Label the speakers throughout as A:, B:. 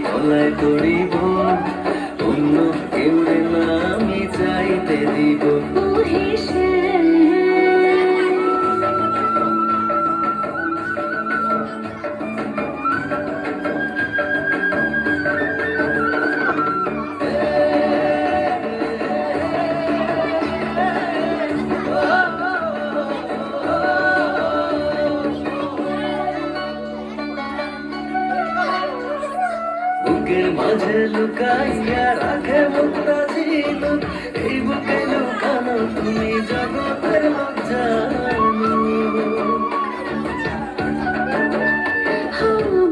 A: গলায় করিব, অন্য কেউ না আমি চাইতে দিব। বুকের মাঝে লুকাইয়া রাখে মুক্তা ছিল, এই বুকে লুকানো তুমি জগতের লজ্জানো।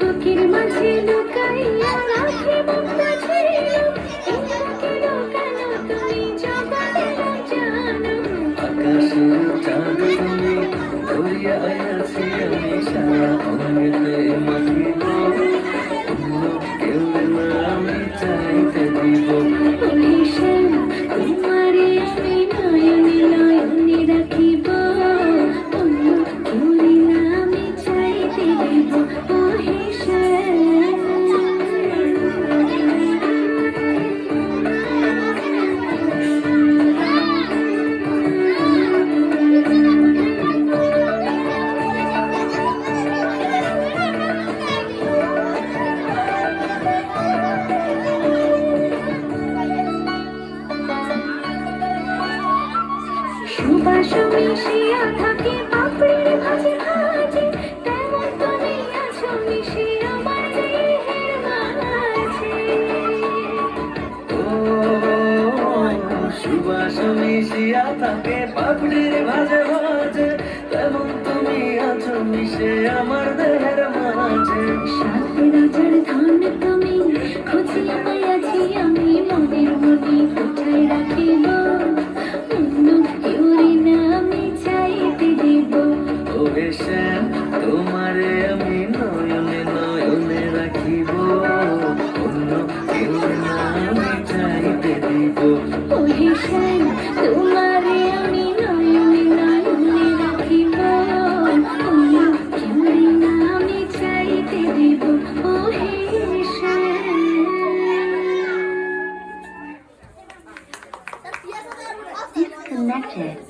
B: বুকের মাঝে লুকাইয়া রাখে মুক্তা ছিল, এই বুকে লুকানো তুমি জগতের লজ্জানো।
A: আকাশের চাঁদ তুমি ধরিয়া আছি আমি সারা অঙ্গেতে মাখিব, অন্য কেউ না আমি চাইতে দিব।
B: তোমারে আমি নয়নে নয়নে রাখিব, অন্য কেউ না আমি চাইতে দিব। সুবাস মিশিয়া থাকে পাপড়ির ভাজে ভাজে, তেমন তুমি আছো মিশে আমার দেহের মাঝে।
A: সুবাস মিশিয়া থাকে পাপড়ির ভাজে ভাজে, তেমন তুমি আছো মিশে আমার দেহের মাঝে।
B: সাথে রাজার ধান তুমি খুঁজিয়া পাইয়াছি আমি, মনের মনে কোথায় রাখিব, অন্য কেউ না আমি চাইতে দিব।
A: ওরে শ্যাম তোমারে আমি নয়নে নয়নে রাখিব, অন্য কেউ না আমি চাইতে দিব।
B: ওহে শ্যাম তোমারে আমি নয়নে নয়নে রাখিব, অন্য কেউ না আমি চাইতে দিব। ওহে শ্যাম। Disconnected.